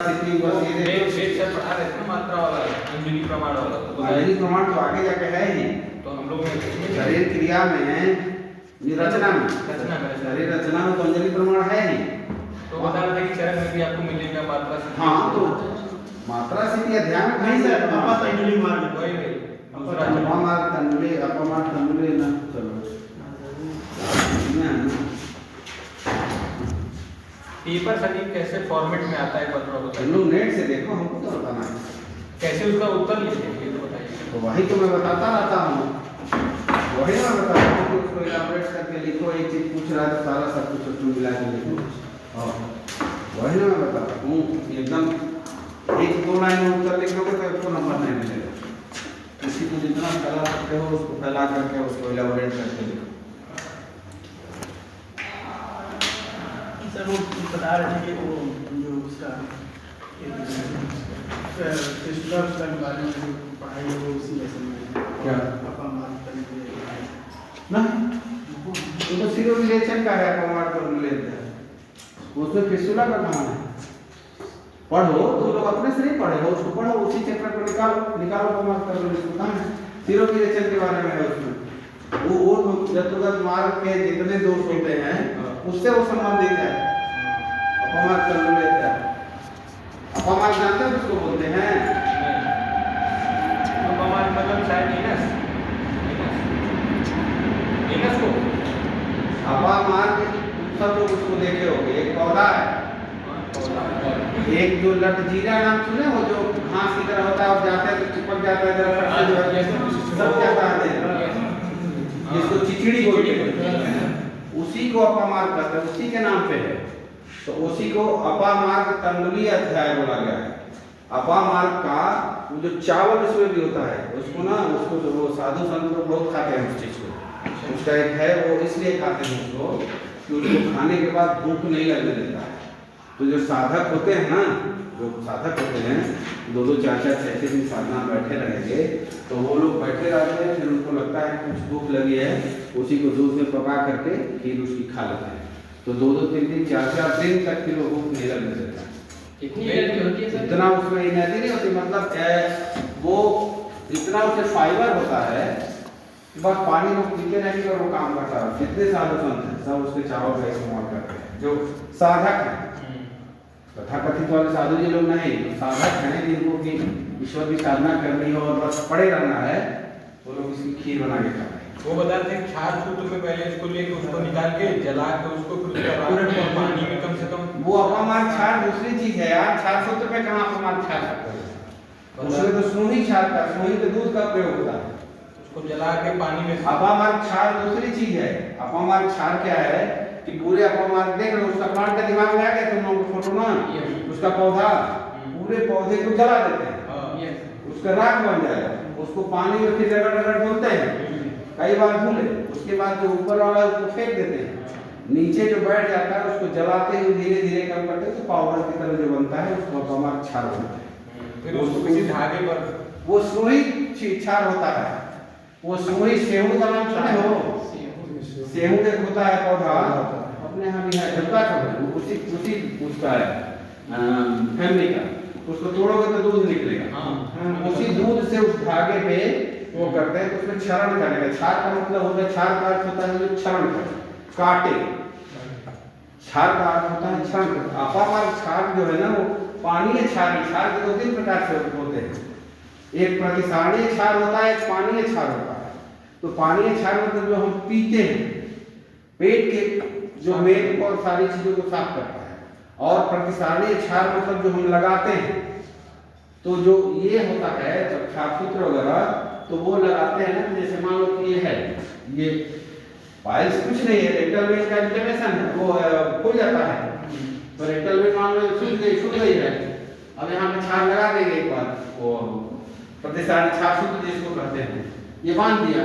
इतनी बस ये एक सर पढ़ा रहे थे ना मात्रा वाला अंजलि प्रमाण वाला तो अंजलि प्रमाण तो आगे जाके है ही। तो हम लोग शरीर क्रिया में रचना में शरीर रचना में तो अंजलि प्रमाण है ही। तो बता रहे थे कि चरण में भी आपको मिलेगा मात्रा से। हाँ तो मात्रा से भी अध्याय में कहीं से अंजलि मार्ग वही दूसरा अपमार्ग तंडुले अपमार्ग तंडुले ना चलो पेपर सटीक कैसे फॉर्मेट में आता है एक बार थोड़ा बताइए। चलो नेट से देखो हमको तो बताना है कैसे उसका उत्तर लिखेंगे ये तो बताइए। तो वही तो मैं बताता रहता हूँ वही मैं बताता हूँ कि उसको इलाबोरेट करके लिखो एक चीज पूछ रहा है तो सारा सब कुछ उसमें मिला के लिखो और वही मैं बताता हूँ एकदम एक दो लाइन में उत्तर लिखोगे तो आपको नंबर नहीं मिलेगा। किसी को जितना फैला सकते हो उसको फैला करके उसको इलाबोरेट करके लिखो। सर वो बता रहे थे कि वो जो उसका फिस्टुला के बारे में जो पढ़ाई है वो उसी लेसन में क्या अपमार्ग तंडुले नहीं तो सीरो रिलेशन का है अपमार्ग तंडुले उसमें फिस्टुला का कहाँ है। पढ़ो तो लोग अपने से नहीं पढ़े हो उसको पढ़ो उसी चैप्टर को निकालो अपमार्ग तंडुले उसको कहाँ है सीरो रिलेशन के बारे में है उसमें वो चतुर्गत मार्ग के जितने दोष होते हैं उससे वो संबंधित है। अपमार्ग तंडुले है अपमार्ग जानते हो किसको बोलते हैं। अपमार्ग मतलब शायद इनस इनस को अपमार्ग सब लोग उसको देखे होंगे एक पौधा है एक जो लटजीरा नाम सुने हो जो घास की तरह होता है और जाते हैं तो चिपक जाता है दरख्त सब जाता है जिसको चिचड़ी बोलते हैं उसी को अपमार्ग कहते हैं उसी के नाम पे है। तो उसी को अपमार्ग तंडुली अध्याय बोला गया है। अपमार्ग का वो जो चावल उसमें भी होता है उसको ना उसको जो वो साधु संत लोग बहुत खाते हैं उस चीज को उसका एक है वो इसलिए खाते हैं उसको कि उसको खाने के बाद भूख नहीं लगने देता है। तो जो साधक होते हैं ना जो साधक होते हैं दो दो चार चार छह दिन साधना बैठे रहेंगे तो वो लोग बैठे रहते हैं फिर उनको लगता है कुछ भूख लगी है उसी को दूध में पका करके खीर उसकी खा लेते हैं। तो दो दो तीन दिन चार चार दिन तक फिर वो भूख नहीं लगने देता। इतना उसमें एनर्जी नहीं होती मतलब वो इतना उसमें फाइबर होता है कि बस पानी लोग पीते रहेंगे और वो काम करता है। जितने साधु संत हैं सब उसके चावल का इस्तेमाल करते हैं जो साधक हैं तथाकथित वाले साधु जी लोग नहीं साधक हैं जिनको कि ईश्वर की साधना करनी हो और बस पड़े रहना है वो लोग इसकी खीर बना के खाते हैं। वो बताते हैं क्षार सूत्र में पहले इसको लेके उसको निकाल के जला के उसको फिर उसका पानी में कम से कम वो अपमार्ग क्षार दूसरी चीज है यार। क्षार सूत्र में कहाँ अपमार्ग क्षार सकते हैं उसमें तो सोनी क्षार का सोनी के दूध का प्रयोग होता है उसको जला के पानी में अपमार्ग क्षार दूसरी चीज है। अपमार्ग क्षार क्या है कि पूरे अपमार्ग देख रहे हो उसका प्लांट का दिमाग में आ गया तुम लोगों को फोटो ना उसका पौधा पूरे पौधे को जला देते हैं उसका राख बन जाएगा उसको पानी में फिर रगड़ रगड़ धुलते हैं कई बार धुले उसके बाद जो ऊपर वाला उसको फेंक देते हैं नीचे जो बैठ जाता है उसको जलाते हुए धीरे धीरे कम करते हैं तो पाउडर की तरह जो बनता है उसको अपमार्ग क्षार बनता है। फिर उसको किसी धागे पर वो सुई क्षार होता है वो सुई सेहू का नाम सुने हो सेहू के होता है पौधा अपने यहाँ भी है झटका सब उसी उसी उसका है फैमिली का उसको तोड़ोगे तो दूध निकलेगा उसी दूध से उस धागे पे वो करते हैं तो उसमें क्षरण करने का क्षार का मतलब होता है क्षार का अर्थ होता है जो क्षरण काटे क्षार का अर्थ होता है क्षरण अपमार्ग क्षार जो है ना वो पानीय क्षार क्षार के दो तीन प्रकार से होते हैं एक प्रतिसारणीय क्षार होता है एक पानीय क्षार होता है। तो पानीय क्षार मतलब जो हम पीते हैं पेट के जो मेद और सारी चीजों को साफ करता है और प्रतिसारणीय क्षार मतलब जो हम लगाते हैं तो जो ये होता है क्षारसूत्र वगैरह तो वो लगाते हैं ना जैसे मान लो कि ये है ये पाइल्स कुछ नहीं है रेक्टल वेन का इन्फ्लेमेशन है वो खुल जाता है तो रेक्टल वेन मान लो सुन गई है अब यहाँ पे क्षार लगा देंगे एक बार वो प्रतिसारणीय क्षारसूत्र जिसको कहते हैं ये बांध दिया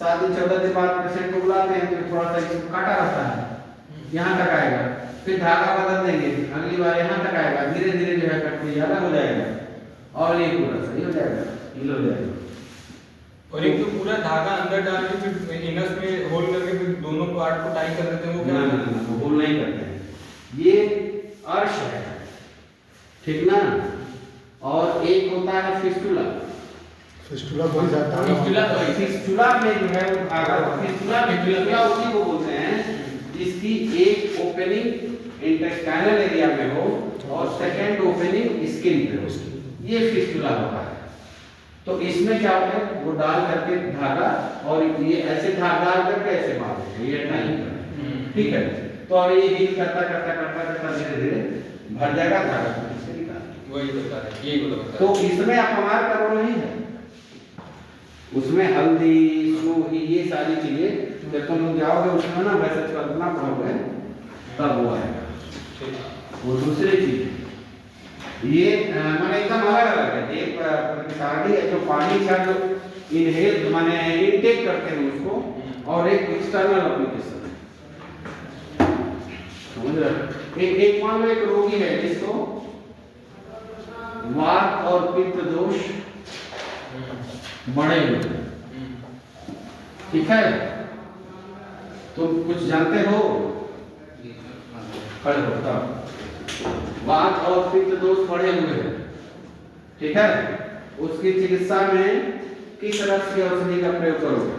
7 दिन 14 दिन बाद पेशेंट को बुलाते हैं तो थोड़ा सा इसको काटा रहता है यहाँ तक आएगा फिर धागा बदल देंगे अगली बार यहाँ तक आएगा धीरे धीरे जो है कटनी अलग हो जाएगा और ये पूरा सही हो जाएगा हील हो जाएगा। और एक तो पूरा धागा अंदर डाल के फिर इनस में होल करके फिर दोनों पार्ट को टाई कर देते हैं वो क्या वो होल नहीं करते हैं ये अर्श है ठीक ना। और एक होता है फिस्टुला। फिस्टुला बढ़ जाता है। फिस्टुला में जो है फिस्टुला उसी को बोलते हैं जिसकी एक ओपनिंग इंटेस्टाइनल एरिया में हो और सेकंड ओपनिंग स्किन पे हो, ये फिस्टुला होता है। तो इसमें क्या होता है, वो डाल करके धागा और ये ऐसे धागा डाल करके ऐसे मारते हैं, ये टाइम ठीक है। तो अब ये हील करता करता करता करता धीरे धीरे भर जाएगा धागा को इससे निकाल। वही बता रहे, यही बता तो इसमें अपमार का रोल नहीं है, उसमें हल्दी सूही ये सारी चीजें जब तुम लोग जाओगे उसमें ना वैसे कल्पना पढ़ोगे तब वो आएगा। वो दूसरी चीज ये माने एकदम अलग अलग है। एक प्रतिसारणी है जो पानी का जो इनहेल माने इनटेक करते हैं उसको, और एक एक्सटर्नल एप्लीकेशन है, समझ रहे। एक मान लो एक रोगी है जिसको वात और पित्त दोष बड़े हुए, ठीक है। तुम कुछ जानते हो, खड़े होता वात और पित्त दोष बढ़े हुए हैं, ठीक है। उसकी चिकित्सा में किस रस की औषधि का प्रयोग करोगे?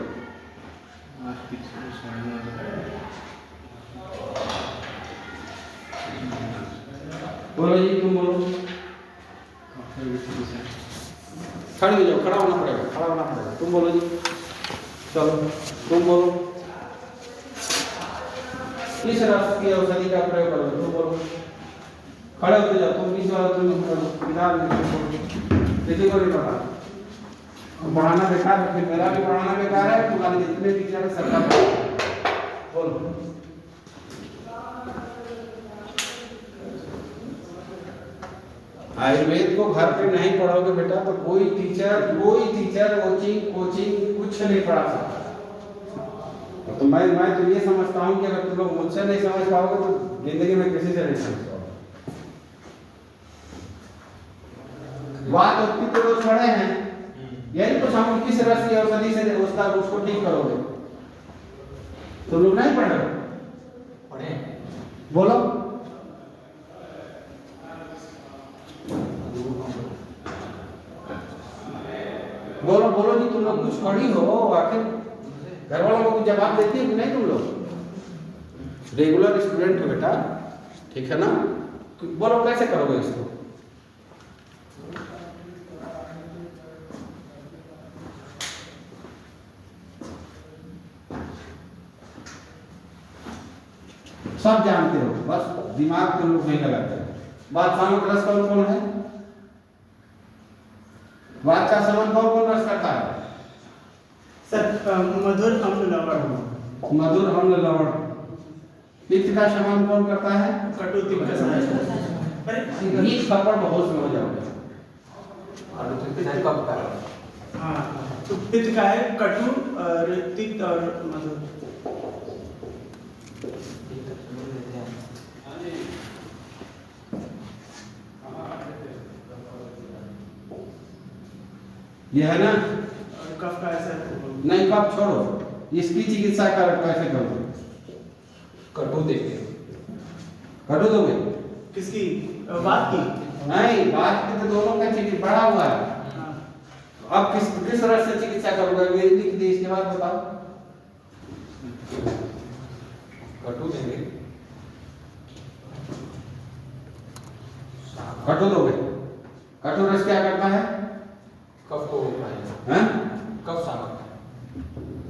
बोलो जी, तुम बोलो। खड़े हो जाओ, खड़ा होना पड़ेगा, तुम बोलो जी, चलो तुम बोलो। किस रस की औषधि का प्रयोग करोगे? तुम बोलो, खड़े होते जाओ, तुम बीच वाला तुम किताब किसी को नहीं पढ़ा, पढ़ाना बेकार है, फिर मेरा भी पढ़ाना बेकार है, तुम्हारे जितने टीचर है सबका बोलो। आयुर्वेद को घर पे नहीं पढ़ोगे बेटा तो कोई टीचर कोचिंग कुछ नहीं पढ़ा सकता। तो मैं तो ये समझता हूँ कि अगर तुम लोग मुझसे नहीं समझ पाओगे तो जिंदगी में किसी से नहीं समझ पाओगे। वात और पित्त दोष बड़े हैं, यही कुछ हम किस रस की औषधि से उसको ठीक करोगे? तुम लोग नहीं पढ़े, बोलो। बोलो बोलो जी, तुम लोग कुछ पढ़ी हो, आखिर घर वालों को जवाब देती हो कि नहीं? तुम लोग रेगुलर स्टूडेंट हो बेटा, ठीक है ना। बोलो कैसे करोगे इसको? सब जानते हो, बस दिमाग तुम लोग नहीं लगाते। बात सामक रस कौन कौन है? वात का सेवन कौन कौन रस करता है? सर मधुर अम्ल लवण। मधुर अम्ल लवण। पित्त का सेवन कौन करता है? कटु तिक्त सहायक। अरे ये खबर बहुत में हो जाओगे। और पित्त कब का? हाँ, तो पित्त का है कटु और तिक्त और मधुर। ये है ना। और कफ का ऐसा नहीं, कफ छोड़ो, इसकी चिकित्सा कैसे करोगे? कटु देते, कटु दोगे? किसकी बात की? नहीं, बात की तो दोनों का चिकित्सा बढ़ा हुआ है। हाँ। अब किस तरह से चिकित्सा करोगे? मेरी लिख दी, इसके बाद बताओ। कटु देंगे, कटु दोगे? कटु रस क्या करता है? कफ को हैं? कफ शामक।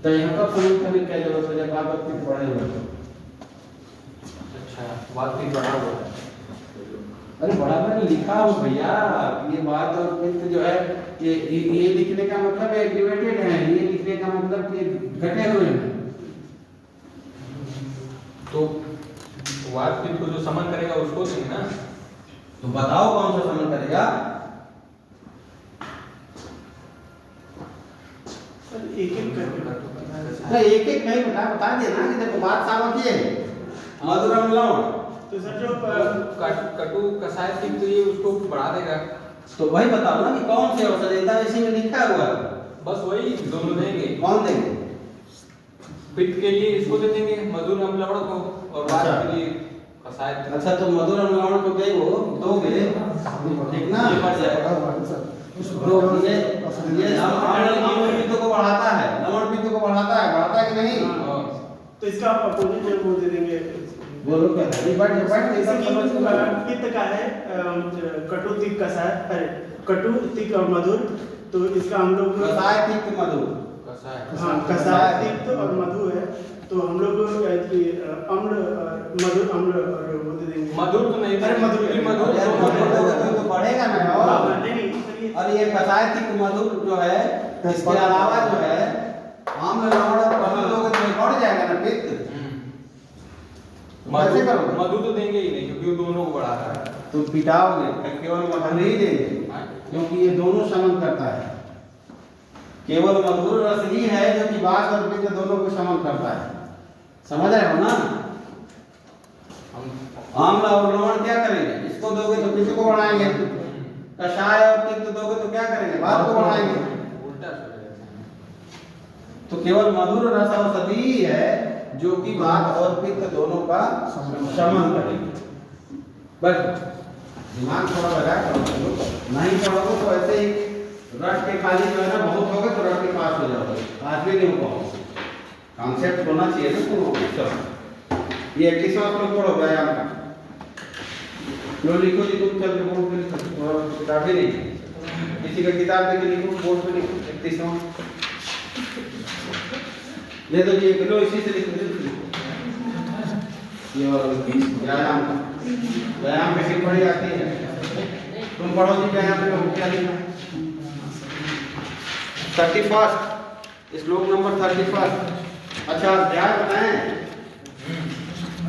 तो यहाँ कब समझ करने की क्या जरूरत है जब आप पित्त बढ़े हुए हो? अच्छा, वात पित्त बढ़ा हुआ है। अरे बड़ा मैंने लिखा हो भैया, ये बात और पित्त जो है ये लिखने का मतलब एक्टिवेटेड है, ये लिखने का मतलब ये घटे हुए हैं। तो वात पित्त को जो समन करेगा उसको देंगे ना। तो बताओ कौन सा समन करेगा? एक एक करके नहीं, एक एक नहीं बता देना कि देखो बात सामक ये है, मधुर अम्ल लवण। तो सर जो कटु कसाय पित्त तो ये उसको बढ़ा देगा। तो वही बताओ ना कि कौन सी औषधि देता है, इसी में लिखा हुआ है। बस वही दोनों देंगे। कौन देंगे? पित्त के लिए इसको दे देंगे मधुर अम्ल लवण को, और वात अच्छा। के लिए कसाय अच्छा तो मधुर और लवण को दे वो दोगे ठीक ना? ये बढ़ जाएगा। तो ये अम्ल पित्त को बढ़ाता है, लवण पित्त को बढ़ाता है कि नहीं? तो इसका आप अपोजिट जो वो दे देंगे। बोलो क्या है? बट जैसे कि पित्त का है कटु तिक्त कसाय, अरे कटु तिक्त और मधुर, तो इसका हम लोग कसाय तिक्त मधुर। हाँ कसाय तिक्त और मधु है, तो हम लोग अम्ल मधुर अम्ल और वो दे देंगे। मधुर तो नहीं, अरे मधुर तो बढ़ेगा ना और नहीं और ये कसाय तिक्त मधुर जो है, इसके अलावा जो है आम्ल लवण पहले लोग तो बढ़ जाएगा ना पित्त। कैसे करोगे? मधु तो देंगे ही नहीं क्योंकि वो दोनों को बढ़ाता है। तुम पिटाओगे, केवल मधुर ही देंगे क्योंकि ये दोनों शमन करता है। केवल मधुर रस ही है जो कि वात और पित्त दोनों को शमन करता है। समझ रहे हो ना? आम्ल और लवण क्या करेंगे? इसको दोगे तो पित्त को बढ़ाएंगे, कषाय और तिक्त दोगे तो क्या करेंगे? वात को बढ़ाएंगे। उल्टा तो केवल मधुर रस औषधि ही है जो कि वात और पित्त दोनों का शमन करेगी। बस दिमाग थोड़ा लगा करो, नहीं पढ़ोगे तो ऐसे ही रट के खाली जो है ना बहुत हो गए तो रट के पास हो जाओगे, आज भी नहीं हो पाओगे। कॉन्सेप्ट होना चाहिए ना। तो चलो ये 21वां श्लोक पढ़ो व्यायाम का। लो लिखो जी, तुम चल के बोर्ड पे लिखो, किताब ही नहीं किसी का किताब देके लिखो, बोर्ड पे लिखो 31वां। ले दो जी, लो इसी से लिखो। ये व्यायाम का, व्यायाम कैसे पढ़ी जाती है? तुम पढ़ो जी व्यायाम में क्या लिखा? 31 श्लोक नंबर 31। अच्छा अध्याय बताएं।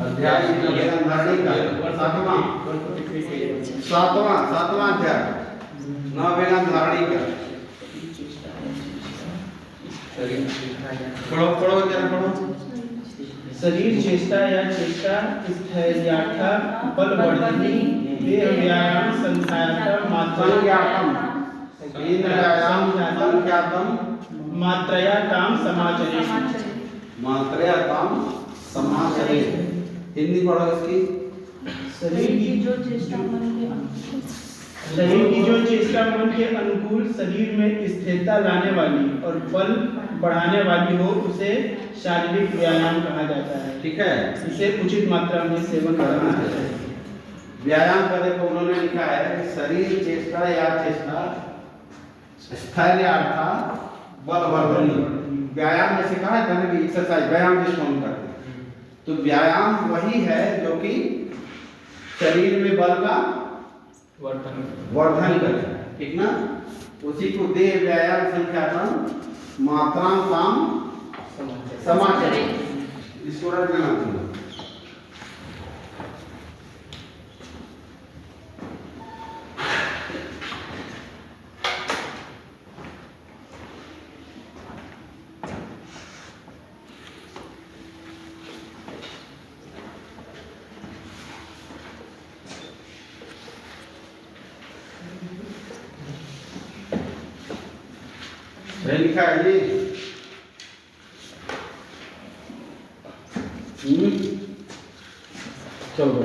अध्याय वेदनधारणी का सातवां अध्याय नव वेदनधारणी का। पढ़ो जरा पढ़ो। शरीर चेष्टा या चेष्टा स्थैर्यार्था बलवर्धिनी देह व्यायाम संख्यातम मात्रया काम समाचरे। हिंदी पढ़ो इसकी। शरीर की जो चेष्टा मन के अनुकूल शरीर में स्थिरता लाने वाली और बल बढ़ाने वाली हो उसे शारीरिक व्यायाम कहा जाता है। ठीक है, इसे उचित मात्रा में सेवन करना है। व्यायाम का देखो उन्होंने लिखा है शरीर चेष्टा या चेष्टा स्थैर्यार्था बलवर्धनी। व्यायाम जैसे कहा है कि एक्सरसाइज व्यायाम जिसको हम करते हैं, तो व्यायाम वही है जो कि शरीर में बल का वर्धन करे, ठीक ना? उसी को देह व्यायाम संख्यातम मात्राम काम समाचरे। इसको रट देना चाहिए। लिखा है जी। चलो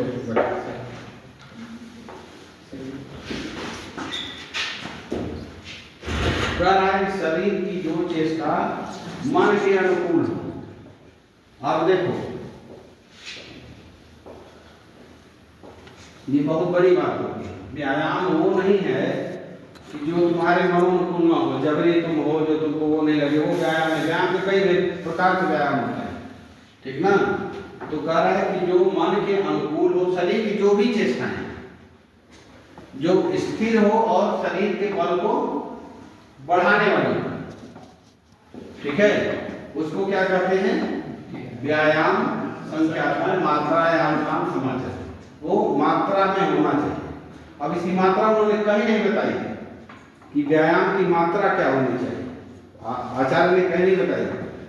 शरीर की जो चेष्टा मन के अनुकूल हो। आप देखो ये बहुत बड़ी बात होती है। व्यायाम वो नहीं है कि जो तुम्हारे मनोनुकूल न हो, जबरी तुम हो जो तुमको वो नहीं लगे, वो व्यायाम है। व्यायाम के कई प्रकार के व्यायाम होता है, ठीक ना? तो कह रहा है कि जो मन के अनुकूल हो, शरीर की जो भी चेष्टाएं जो स्थिर हो और शरीर के बल को बढ़ाने वाली, ठीक है, उसको क्या कहते हैं? व्यायाम संख्यात्मक मात्रायाम काम समाचर। वो मात्रा में होना चाहिए। अब इसकी मात्रा उन्होंने कहीं नहीं बताई कि व्यायाम की मात्रा क्या होनी चाहिए। आचार्य ने कहीं नहीं बताई।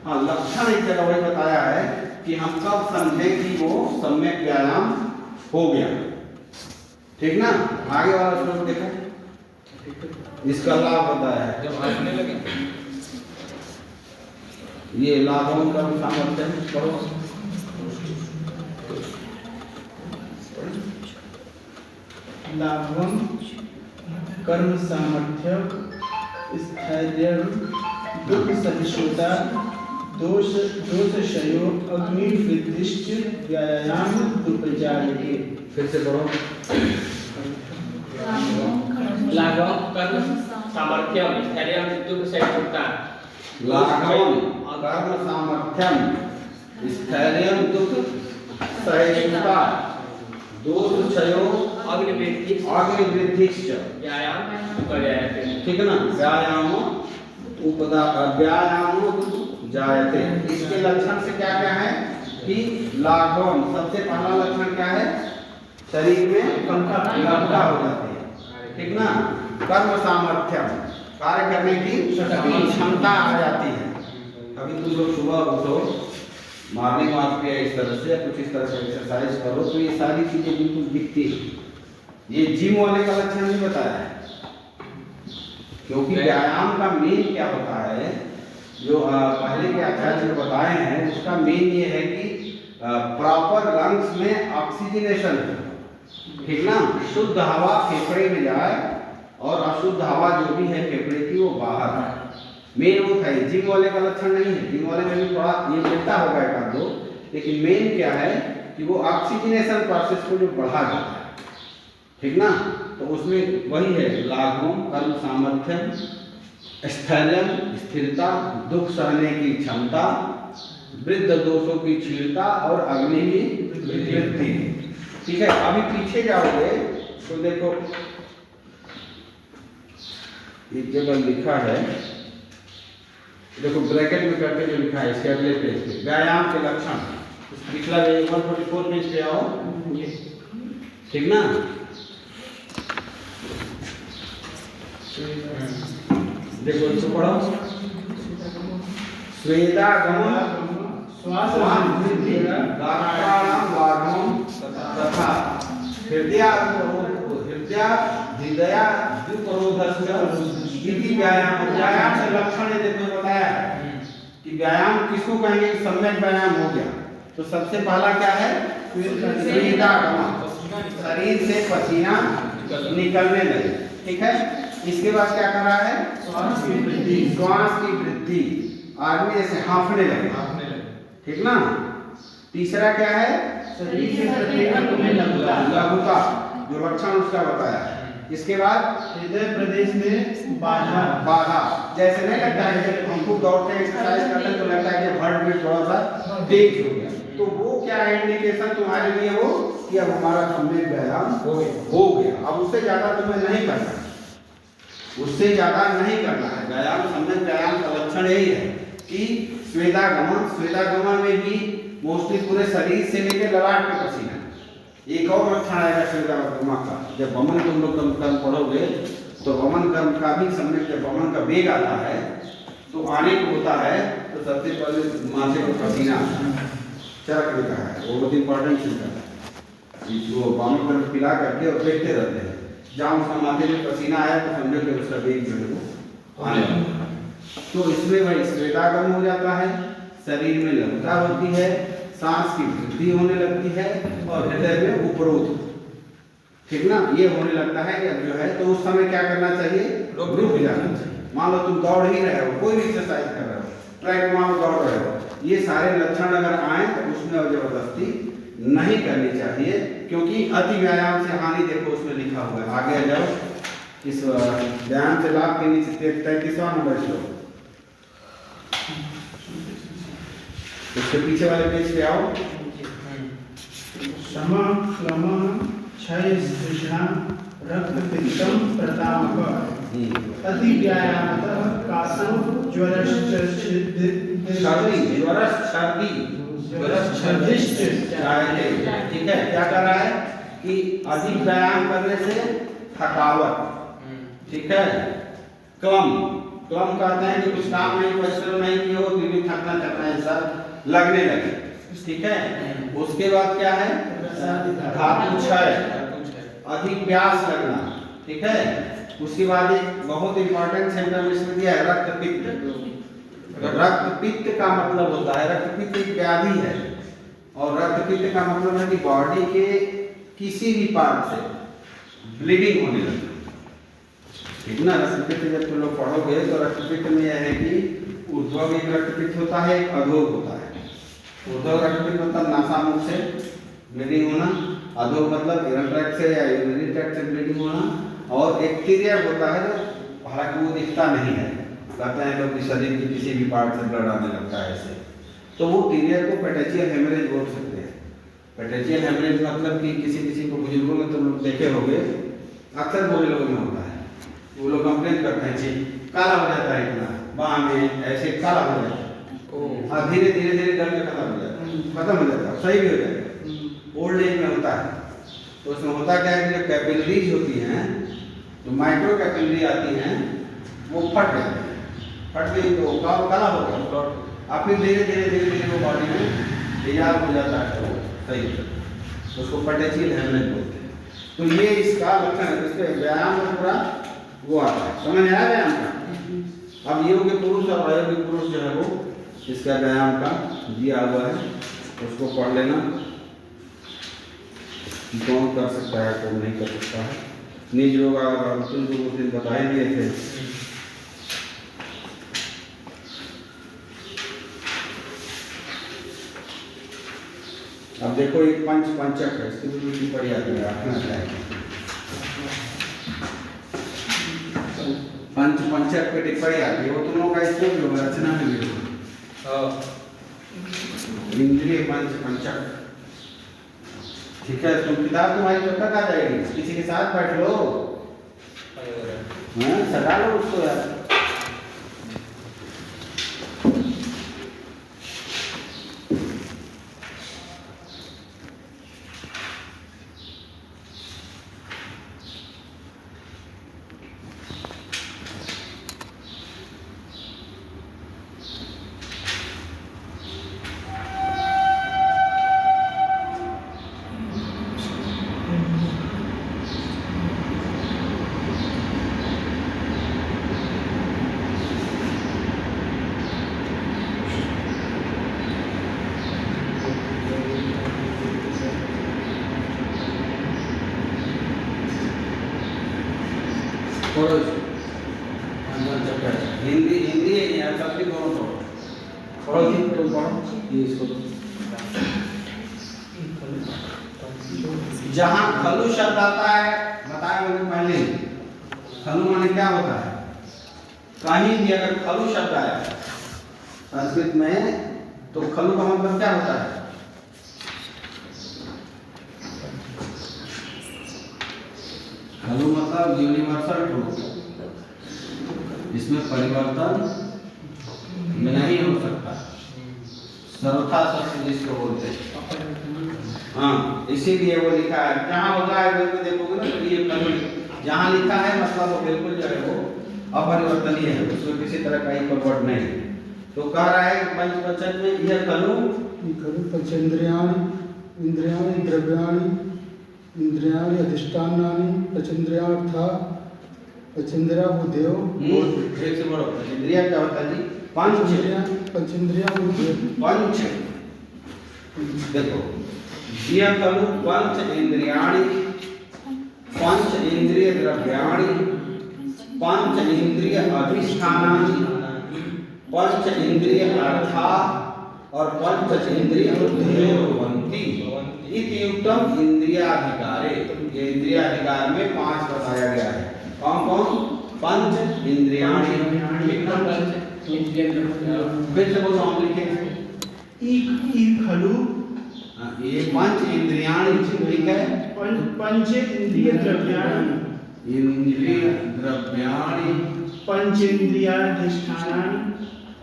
हाँ, लक्षण इस जगह वही बताया है कि हम कब समझें कि वो सम्यक व्यायाम हो गया, ठीक ना? आगे वाला श्लोक देखो, इसका लाभ बताया है। जब हंसने लगे ये लाभों का सामर्थ्य पढ़ो। लाघवम, कर्म सामर्थ्य, स्थैर्य, दुख सहिष्णुता, दोष क्षयो, अग्नि वृद्धिश्च व्यायाम दुर्जायते। फिर से पढ़ो। लाघवम कर्म सामर्थ्यम स्थैर्यम दुख सहिष्णुता। लाघवम कर्म सामर्थ्यम स्थैर्यम दुख सहिष्णुता दोष क्षयो अग्नि वृद्धिश्च व्यायाम दुर्जायते। ठीक है ना। व्यायाम जायते। इसके लक्षण से क्या क्या है कि लाघवम, सबसे पहला लक्षण क्या है, शरीर में लंका हो जाती है। ठीक ना। कर्म सामर्थ्यम, कार्य करने की क्षमता आ जाती है। अभी तुम लोग सुबह उठो, मॉर्निंग वॉक किया इस तरह से, कुछ इस तरह से एक्सरसाइज करो तो ये सारी चीजें बिल्कुल दिखती है। ये जिम वाले का लक्षण नहीं बताया है, क्योंकि व्यायाम का मेन क्या होता है, जो पहले के आचार्य ने बताए हैं, उसका मेन ये है कि प्रॉपर लंग्स में ऑक्सीजनेशन, ठीक ना, शुद्ध हवा फेफड़े में जाए और अशुद्ध हवा जो भी है फेफड़े की वो बाहर आए। मेन वो था। जिम वाले का लक्षण नहीं है। जिम वाले में भी थोड़ा ये मिलता होगा एक आध दो, लेकिन मेन क्या है कि वो ऑक्सीजनेशन प्रोसेस को जो बढ़ा देता है। ठीक ना। तो उसमें वही है, लाघवम कर्म सामर्थ्यम, स्थैर्यम स्थिरता, दुख सहने की क्षमता, वृद्ध दोषों की क्षीणता और अग्नि की वृद्धि। ठीक है। अभी पीछे जाओगे तो देखो एक जगह लिखा है, देखो ब्रैकेट में करके जो लिखा है इसके अगले पेज पे, व्यायाम के लक्षण। पिछला 144 पेज पे आओ। ठीक ना। देखो इसको पढ़ो। स्वेदागम श्वास वृद्धि गात्राणाम लाघवम तथा हृदया द्विपरोधस्य व्यायाम। व्यायाम से लक्षण है, देखो बताया कि व्यायाम किसको कहेंगे, सम्यक व्यायाम हो गया। तो सबसे पहला क्या है, स्वेदागम, शरीर से पसीना निकलने लगे। ठीक है। इसके बाद क्या कर रहा है, श्वास की वृद्धि, श्वास की वृद्धि, आदमी ऐसे हांफने लगे। ठीक ना। तीसरा क्या है, शरीर के प्रति अंग में लघुता, जो लक्षण उसका बताया है। इसके बाद हृदय प्रदेश में बाधा, बाधा, जैसे नहीं लगता है जब हमको दौड़ते हैं एक्सरसाइज करते हैं तो लगता है कि हार्ट बीट थोड़ा सा तेज हो गया, तो वो क्या इंडिकेशन तुम्हारे लिए हो कि अब हमारा सम्यक व्यायाम हो गया। अब उससे ज्यादा तुम्हें नहीं करना, उससे ज्यादा नहीं करना है। व्यायाम सम्यक व्यायाम का लक्षण यही है कि स्वेदागम में भी मोस्टली पूरे शरीर से लेकर ललाट पे पसीना। एक और लक्षण आएगा स्वेदागम का, जब वमन तुम लोग कर्म पढ़ोगे तो वमन कर्म का भी सम्यक, जब वमन का वेग आता है तो आने को होता है तो सबसे पहले माथे को पसीना चरक देता है, वो बहुत इंपॉर्टेंट चीज है। वो वमन कर्म पिला करके और देखते रहते हैं, जहाँ उसका माथे में पसीना आया तो समझो कि उसका वेग जो है वो आने लगता है। तो इसमें वही स्वेदागम हो जाता है, शरीर में लघुता होती है, सांस की वृद्धि होने लगती है और हृदय में उपरोध। ठीक ना। ये होने लगता है कि जो है तो उस समय क्या करना चाहिए, रुक जाना चाहिए। मान लो तुम दौड़ ही रहे हो, कोई भी एक्सरसाइज कर रहे हो, ट्रैक मान लो दौड़ रहे हो, ये सारे लक्षण अगर आए तो उसमें जबरदस्ती नहीं करनी चाहिए, क्योंकि अति व्यायाम से हानि देखो उसमें लिखा हुआ है। आगे आ जाओ, इस व्यायाम से लाभ के नीचे 33वां नंबर श्लोक, उसके पीछे वाले पेज पे आओ। क्षमा क्लम क्षय तृष्णा रक्त पित्तम प्रतापः अति व्यायामतः कासो ठीक है। क्या कर रहा है कि अधिक व्यायाम करने से थकावट। ठीक है। क्लम कहते हैं कि कुछ काम नहीं, परिश्रम नहीं किया हो फिर भी थकना ऐसा लगने लगे। ठीक है। उसके बाद क्या है, धातु क्षय, अधिक प्यास लगना। ठीक है। उसके बाद एक बहुत इंपॉर्टेंट सिम्टम इसमें दिया है, रक्त पित्त। रक्त पित्त का मतलब होता है, रक्त पित्त एक व्याधि है और रक्त पित्त का मतलब है कि बॉडी के किसी भी पार्ट से ब्लीडिंग होने लगता है। ठीक ना? रक्तपित्त जब तुम लोग पढ़ोगे तो रक्तपित्त में यह है कि ऊर्ध्व एक रक्तपित्त होता है, एक अधोग होता है। ऊर्ध्व रक्तपित्त मतलब नासामुख से ब्लीडिंग होना, अधोग मतलब यूरिन ट्रैक्ट से या यूरिनरी ट्रैक्ट से ब्लीडिंग होना, और एक तिर्यक होता है जो हालांकि वो दिखता नहीं है, कहते हैं लोग कि शरीर के किसी भी पार्ट से ब्लड आने लगता है ऐसे, तो वो तिर्यक को पेटेचियल हेमरेज बोल सकते हैं। पेटेचियल हेमरेज मतलब कि किसी को बुजुर्गों में तुम लोग देखे होंगे, अक्सर बूढ़े लोगों में होता है, वो लोग कंप्लेन करते हैं जी काला हो जाता है, इतना बाह में ऐसे काला हो जाता है, और धीरे धीरे गल में खत्म हो जाता है, खत्म हो जाता है, सही भी हो जाएगा। ओल्ड एज में होता है तो उसमें होता क्या है कि जो कैपिलरीज होती हैं, जो माइक्रो कैपिलरी आती हैं, वो फट जाती हैं, फट गई तो काला हो गया, और फिर धीरे धीरे वो बॉडी में तैयार हो जाता है, तो सही हो जाता है, उसको पेटेचियल हेमरेज बोलते हैं। तो ये इसका लक्षण है, इसके व्यायाम में पूरा वो आता है, समझ आया व्यायाम का। अब योग्य पुरुष और अयोग्य पुरुष जो है वो इसका व्यायाम का दिया हुआ है, उसको पढ़ लेना, कौन कर सकता है कौन नहीं कर सकता है। निज योग उस दिन बताए दिए थे। अब देखो एक पंचक है, इसकी भी पढ़ी आती है, पंचक पे टिप्पणी आती है, वो तुम लोग का इसमें भी होगा, रचना में भी होगा, इंद्रिय पंचक। ठीक है, तुम किताब तुम्हारी कब तक आ जाएगी, किसी के साथ बैठ लो, सटा लो उसको यार। हिंदी संस्कृत दोनों पढ़ो जी, तुम पढ़ो ये इसको। जहाँ खलु शब्द आता है, बताया मैंने पहले, खलु माने क्या होता है, कहीं भी अगर खलु शब्द आया संस्कृत में तो खलु का मतलब क्या होता है, खलु मतलब यूनिवर्सल ट्रूथ, इसमें परिवर्तन नहीं हो सकता, सर्वथा सत्य जिसको बोलते हैं। हाँ, इसीलिए वो लिखा है, जहाँ होगा है देखोगे ना, तो ये खलु जहाँ लिखा है मतलब वो बिल्कुल जो है वो अपरिवर्तनीय है, उसमें किसी तरह का परिवर्तन नहीं है। तो कह रहा है पंचवचन में यह खलु पंचेंद्रियाणि इंद्रियाणि द्रव्याणि इंद्रियाणि अधिष्ठानानि पंचेंद्रियार्था पंचेंद्रिया बुद्धेयो। एक से बड़ो पंचेंद्रिया क्या होता है जी, पंचेंद्रिया बुद्धेयो। पंच देखो यह खलु पंच इंद्रियाणि, पंच इंद्रिय द्रव्याणि, पंच इंद्रिय अधिष्ठानानि, पंच इंद्रिय अर्था और पंच इंद्रिय बुद्धेयो भवन्ति इति युक्तम इंद्रियाधिकारे। ये इंद्रियाधिकार में 5 बताया गया है, कौन कौन, पंच इंद्रियाणि, फिर से बोलो हम लिखेंगे, खलु ये पंच इंद्रियाणि, ठीक है, पंच इंद्रिय द्रव्याणि, इंद्रिय द्रव्याणि, पंचेंद्रियाधिष्ठानानि,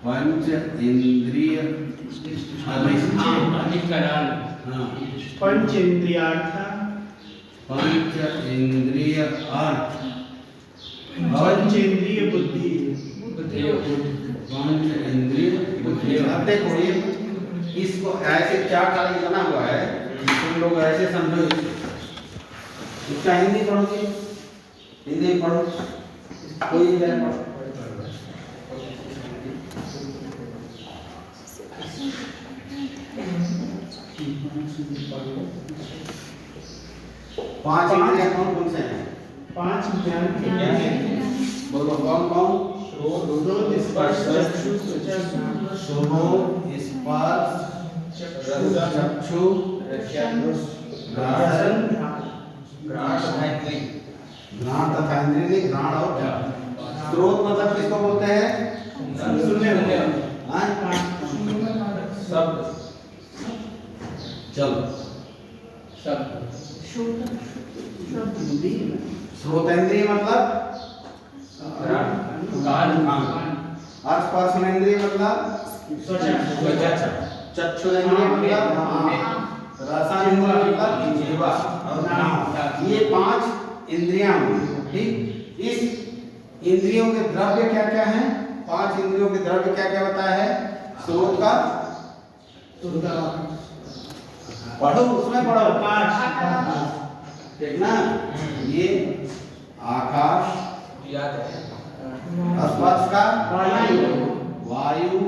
पंच इंद्रिय अधिकरण, पंचेंद्रियार्था, पंच इंद्रिय अर्थ, पंचेंद्रिय बुद्धि, पंच इंद्रिय बुद्धि। अब देखो ये इसको ऐसे 4 तारीख बना हुआ है, तुम लोग ऐसे समझो इसका हिंदी पढ़ोगे, हिंदी में पढ़ो, कोई जाए पढ़ो। पांच इंद्रियां कौन कौन से हैं, 5 ज्ञान इंद्रियां बोलो कौन कौन? श्रोत स्पर्श चक्षु त्वचा घ्राण श्रोत स्पर्श चक्षु रसन घ्राण तथा इंद्रिय नहीं, घ्राण और क्या? स्रोत मतलब किसको बोलते हैं? सुनने वाले हाँ? शब्द चलो शब्द श्रोतेंद्रिय मतलब और स्पर्शेंद्रिय मतलब चक्षुरेंद्रिय मतलब रसायनेंद्रिय मतलब जीवा और नाम। ये 5 इंद्रियां हुई। ठीक, इस इंद्रियों के द्रव्य क्या क्या हैं? 5 इंद्रियों के द्रव्य क्या क्या बताया है? स्रोत का पढ़ो, उसमें पढ़ो। ठीक ना? ये आकाश, याद है स्पर्श का वायु,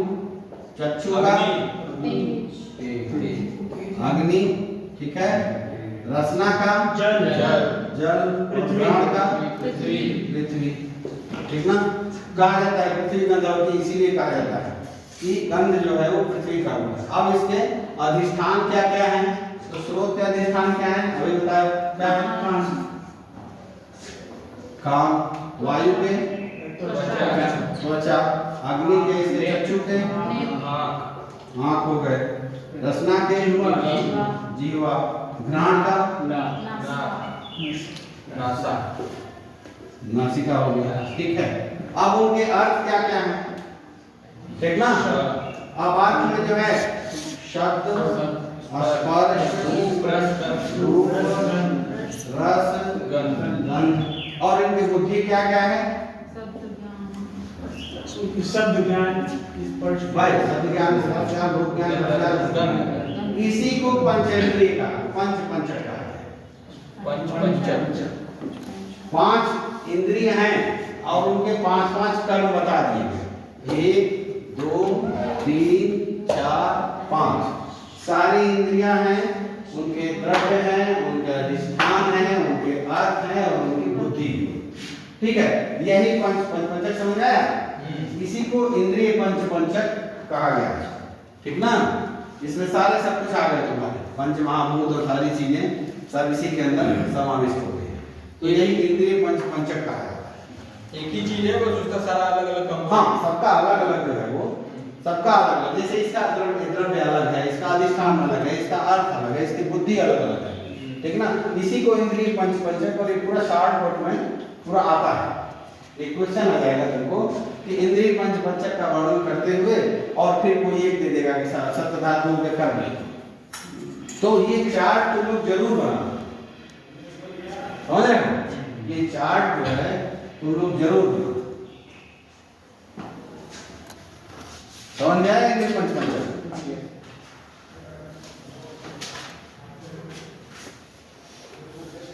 चक्षु का अग्नि, ठीक है, रसना का जल जल, पृथ्वी घ्राण का पृथ्वी। ठीक ना? कहा जाता है पृथ्वी गंध होती, इसीलिए कहा जाता है कि गंध जो है वो पृथ्वी का होता है। अब इसके अधिष्ठान क्या क्या है? तो स्रोत के अधिष्ठान क्या है? अभी बताया क्या है? कान, वायु के त्वचा, अग्नि के इसके चक्षु के आँख हो गए, रसना के जीवा, घ्राण का नासा नासिका हो गया। ठीक है, अब उनके अर्थ क्या क्या है? ठीक ना? अब अर्थ में जो है शब्द, स्पर्श, रूप, रस, गंध, और इनकी बुद्धि क्या क्या है? शब्द ज्ञान स्पर्श भाई शब्द ज्ञान, स्पर्श ज्ञान, रूप ज्ञान, रस ज्ञान। इसी को पंचेंद्रिय का पंचक का है। 5 इंद्रिय हैं और उनके 5 कर्म बता दिए। 1 2 3 4 5 सारी इंद्रियां हैं, उनके द्रव्य हैं, उनके अधिष्ठान है, उनके अर्थ है और उनकी बुद्धि। ठीक है, यही पंचक समझ आया? इसी को इंद्रिय पंचक कहा गया है। ठीक ना? इसमें सारे सब कुछ आ गए तुम्हारे, पंच महाभूत और सारी चीजें सब इसी के अंदर समाविष्ट हो गई। तो यही इंद्रिय पंचक कहा जाता है। एक ही चीज है, बस उसका सारा अलग अलग काम। हाँ, सबका अलग अलग जो है वो सबका अलग अलग, जैसे इसका द्रव्य अलग है, इसका अधिष्ठान अलग है, इसका अर्थ अलग है, इसकी बुद्धि अलग अलग है। ठीक ना? इसी को इंद्रिय पंचक, और ये पूरा शॉर्टकट में पूरा आता है। एक क्वेश्चन आ जाएगा तुमको कि इंद्रिय पंचक का वर्णन करते हुए और फिर कोई एक दे देगा कि सप्त धातुओं के कर्म, तो ये चार्ट तुम लोग जरूर बनाना। समझ रहे हो? ये चार्ट जो है तुम लोग जरूर बनाना। समझ में आया इंद्रिय पंचक?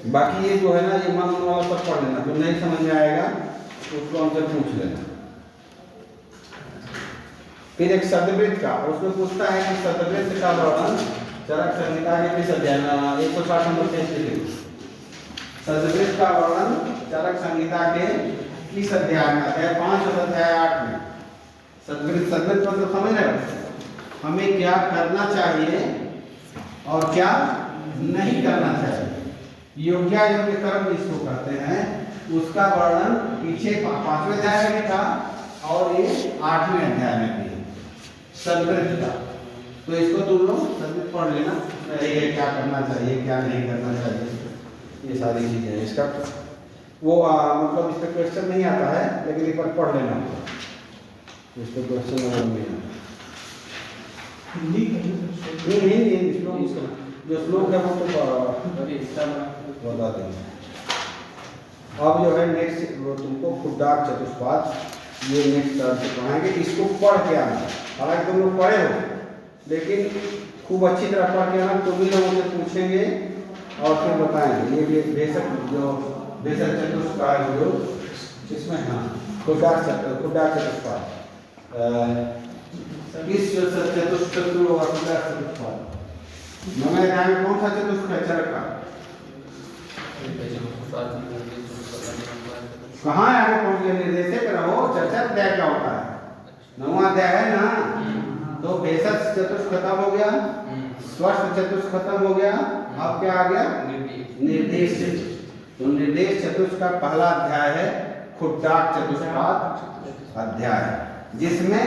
बाकी ये जो है ना, ये मन वाला सब पढ़ लेना, जो नहीं समझ में आएगा तो उसको हमसे पूछ लेना। फिर एक शब्दवृत्त का, उसमें पूछता है कि शब्दवृत्त का वर्णन चरक संहिता के किस अध्याय में? 160 नंबर पेज पे लिखो। शब्दवृत्त का वर्णन चरक संहिता के किस अध्याय में? अध्याय 5 और अध्याय 8 में। शब्दवृत्त मतलब समझ रहे हो? हमें क्या करना चाहिए और क्या नहीं करना चाहिए। योग्यायोग्य कर्म जिसको कहते हैं उसका वर्णन पीछे 5वें अध्याय में था और ये 8वें अध्याय में भी शब्दवृत्त था। तो इसको तुम लोग शब्दवृत्त पढ़ लेना, ये क्या करना चाहिए, क्या नहीं करना चाहिए, ये सारी चीजें हैं। इसका वो मतलब इस पर क्वेश्चन नहीं आता है, लेकिन एक बार पढ़ लेना, इस पर क्वेश्चन नहीं आता। नहीं श्लोक, जो श्लोक है वो तो बता देंगे। अब जो है नेक्स्ट तुमको खुद्दाक चतुष्पाद, ये नेक्स्ट टर्म से पढ़ाएंगे। इसको पढ़ के आना, हालांकि तुम लोग पढ़े हो लेकिन खूब अच्छी तरह पढ़ के आना। तुम ही लोगों से पूछेंगे और फिर बताएंगे। ये बेशक चतुष्पाद जो इसमें, हाँ, खुद्दाक चतुष्पाद किस चतुष्चतुर होगा? खुद्दाक चतुष्पाद नवे अध्याय में कौन सा चतुष्क है? चरक का कहाँ आगे पहुंच गए? निर्देश पे रहो। चर्चा अध्याय क्या होता है? 9वां अध्याय है ना। तो भेषज चतुष्क खत्म हो गया, स्वस्थ चतुष्क खत्म हो गया, अब क्या आ गया? निर्देश चतुष्क। तो निर्देश चतुष्क का पहला अध्याय है खुट्टाक चतुष्पाद अध्याय, जिसमें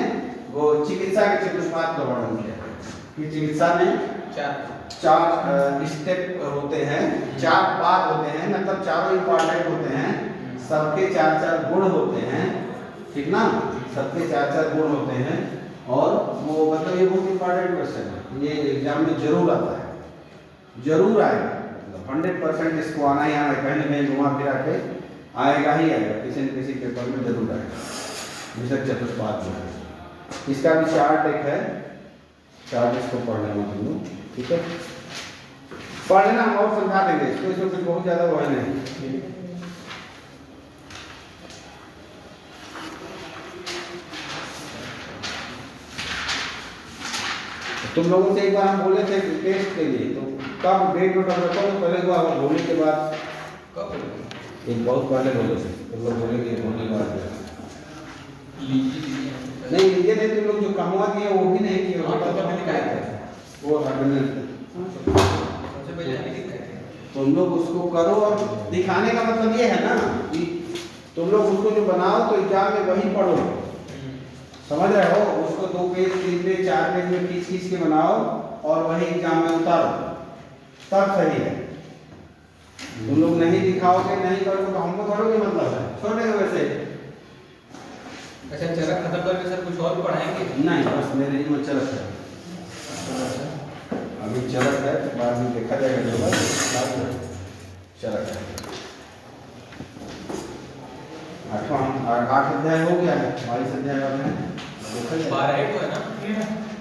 वो चिकित्सा के चतुष्पाद का वर्णन किया है कि चिकित्सा में चार स्टेप होते हैं, 4 पाद होते हैं, मतलब चारों इंपॉर्टेंट होते हैं, सबके 4-4 गुण होते हैं, ठीक ना? सबके 4-4 गुण होते हैं। और वो मतलब ये बहुत इंपॉर्टेंट क्वेश्चन है, ये एग्जाम में जरूर आता है, जरूर आएगा, 100% इसको आना ही आना है, कहीं ना कहीं घुमा फिरा के आएगा ही आएगा, किसी न किसी पेपर में जरूर आएगा। विषय चतुष्पाद जो है, इसका भी चार्ट एक है, चार्ट इसको पढ़ लेना तुम लोग, ठीक है? पढ़ लेना, हम और समझा देंगे इसको, इसमें कुछ बहुत ज़्यादा वो है नहीं। तुम लोगों से एक बार हम बोले थे टेस्ट के लिए, तो कब डेट नोट रखो, तो पहले को आप होने के बाद कब? एक बहुत पहले बोले थे, तुम लोग बोले कि होने के बाद नहीं, ये नहीं, तुम लोग जो कमवा किए वो भी नहीं किए, वो सबसे पहले हमें दिखाए थे। तुम लोग उसको करो, और दिखाने का मतलब ये है ना कि तुम लोग उसको जो बनाओ तो एग्जाम में वही पढ़ो, समझ रहे हो? उसको 2 पेज 3 पेज 4 पेज में खींच के बनाओ और वही एग्जाम में उतारो, तब सही है। तुम लोग नहीं दिखाओगे, नहीं करोगे तो हमको थोड़ा मतलब है, छोड़ देंगे वैसे। अच्छा, चरक खत्म करके सर कुछ और पढ़ाएंगे? नहीं, बस मेरे जी में चरक है, अभी चरक है, तो बाद में देखा जाएगा जो है, चरक है। 8 अध्याय हो गया है, 22 अध्याय और है, 12 तो है ना?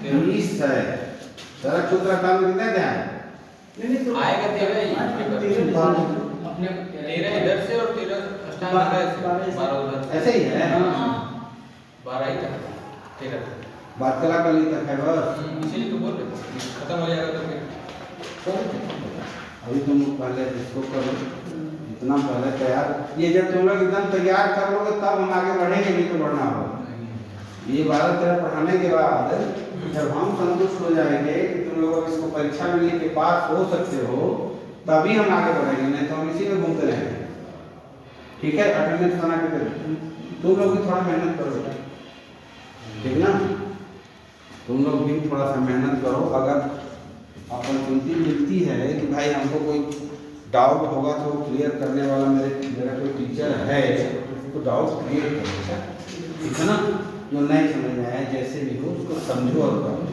19 है। चरक सूत्र का में कितने अध्याय? आएगा 13 अपने 13 इधर से और 13 अष्टांग हृदय से, 12 उधर ऐसे ही है, 12 ही तक, 13 बात कला कली तक है बस। इसीलिए तो बोल रहे थे, खत्म हो जाएगा तो फिर अभी तुम पहले इसको करो, इतना पहले तैयार, ये जब तुम लोग एकदम तैयार कर लोगे तब हम आगे बढ़ेंगे, नहीं तो बढ़ना होगा। ये 12-13 पढ़ाने के बाद जब हम संतुष्ट हो जाएंगे कि तुम लोग इसको परीक्षा में लेके पास हो सकते हो, तभी हम आगे बढ़ेंगे, नहीं तो हम इसी में घूमते रहेंगे, ठीक है? अटेंडेंस बना के करो, तुम लोग भी थोड़ा मेहनत करो, ठीक ना? तुम लोग भी थोड़ा सा मेहनत करो। अगर अपॉर्चुनिटी मिलती है कि भाई हमको कोई डाउट होगा तो क्लियर करने वाला मेरा कोई टीचर है, तो डाउट क्लियर करो, ठीक है ना? जो नहीं समझ में आया जैसे भी हो उसको समझो और करो।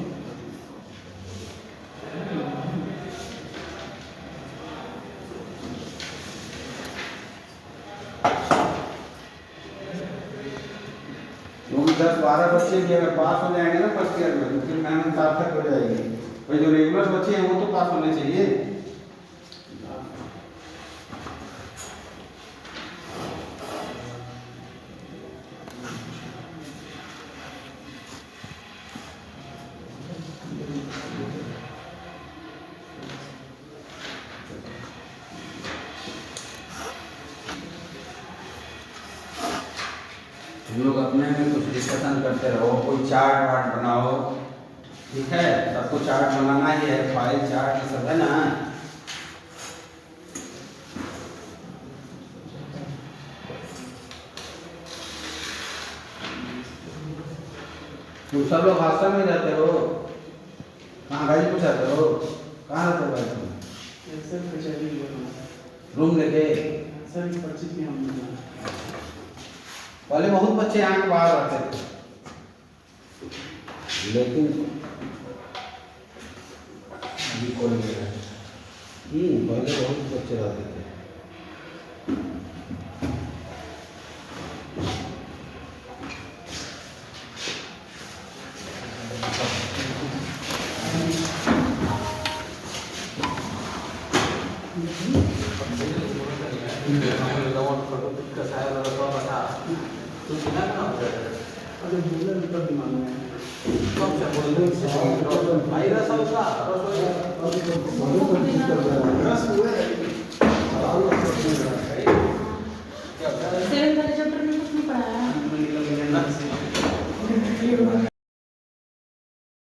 क्योंकि 10-12 बच्चे भी अगर पास हो जाएंगे ना फर्स्ट ईयर में, तो फिर मेहनत सार्थक हो जाएगी। भाई जो रेगुलर बच्चे हैं वो तो पास होने चाहिए। हम लोग अपने में कुछ डिस्कशन करते रहो, कोई चार्ट वार्ट बनाओ, ठीक है? सबको चार्ट बनाना ही है, फाइल चार्ट ये सब है ना। तुम सब लोग हॉस्टल में रहते हो? कहाँ गाजीपुर रहते हो? कहाँ रहते हो भाई तुम? रूम लेके? पहले बहुत बच्चे यहाँ के बाहर रहते थे, लेकिन अभी कॉलेज में पहले बहुत बच्चे रहते थे। सेवन ना